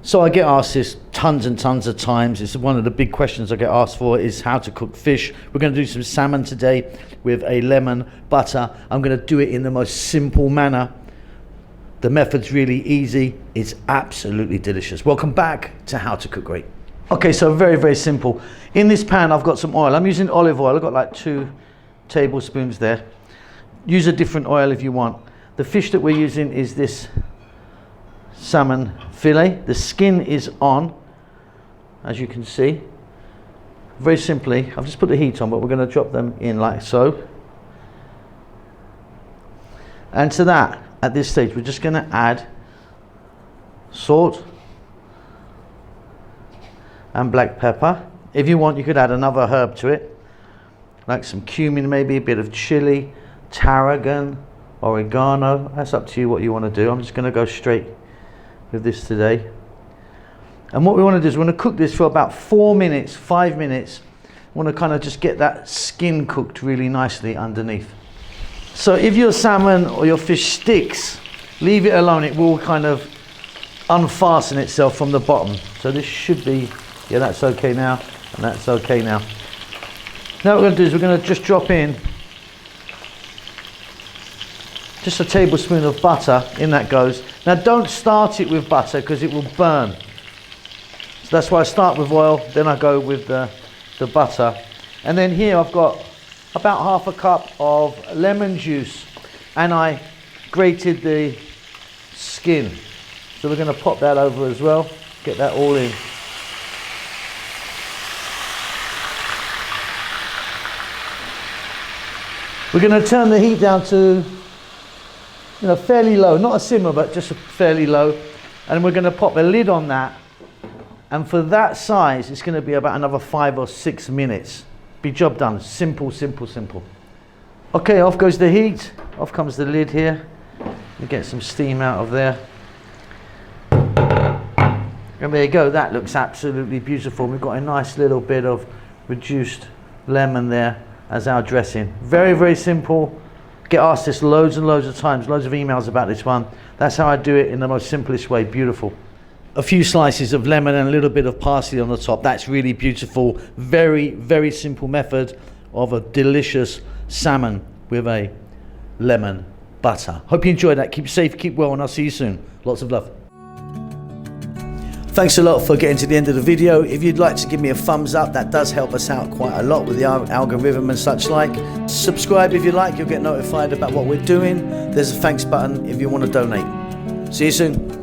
So I get asked this tons and tons of times. It's one of the big questions I get asked for, is how to cook fish. We're going to do some salmon today with a lemon butter. I'm going to do it in the most simple manner. The method's really easy. It's absolutely delicious. Welcome back to How to Cook Great. Okay, so very, very simple. In this pan, I've got some oil. I'm using olive oil. I've got like 2 tablespoons there. Use a different oil if you want. The fish that we're using is this salmon fillet. The skin is on, as you can see. Very simply, I've just put the heat on, but we're going to drop them in like so. And to that, at this stage, we're just going to add salt and black pepper. If you want, you could add another herb to it, like some cumin, maybe a bit of chili, tarragon, oregano. That's up to you what you want to do. I'm just going to go straight with this today. And what we want to do is we want to cook this for about 4 minutes, 5 minutes. We want to kind of just get that skin cooked really nicely underneath. So if your salmon or your fish sticks, leave it alone. It will kind of unfasten itself from the bottom. So this should be, yeah, that's okay now, and that's okay now. Now what we're going to do is we're going to just drop in just a tablespoon of butter. In that goes. Now don't start it with butter because it will burn. So that's why I start with oil, then I go with the butter. And then here I've got about half a cup of lemon juice, and I grated the skin. So we're going to pop that over as well, get that all in. We're going to turn the heat down to, fairly low, not a simmer, but just fairly low. And we're going to pop a lid on that. And for that size, it's going to be about another 5 or 6 minutes. Be job done. Simple, simple, simple. Okay, off goes the heat. Off comes the lid here. We get some steam out of there. And there you go. That looks absolutely beautiful. We've got a nice little bit of reduced lemon there as our dressing. Very, very simple. Get asked this loads and loads of times, loads of emails about this one. That's how I do it in the most simplest way. Beautiful. A few slices of lemon and a little bit of parsley on the top. That's really beautiful. Very, very simple method of a delicious salmon with a lemon butter. Hope you enjoyed that. Keep safe, keep well, and I'll see you soon. Lots of love. Thanks a lot for getting to the end of the video. If you'd like to give me a thumbs up, that does help us out quite a lot with the algorithm and such like. Subscribe if you like, you'll get notified about what we're doing. There's a thanks button if you want to donate. See you soon.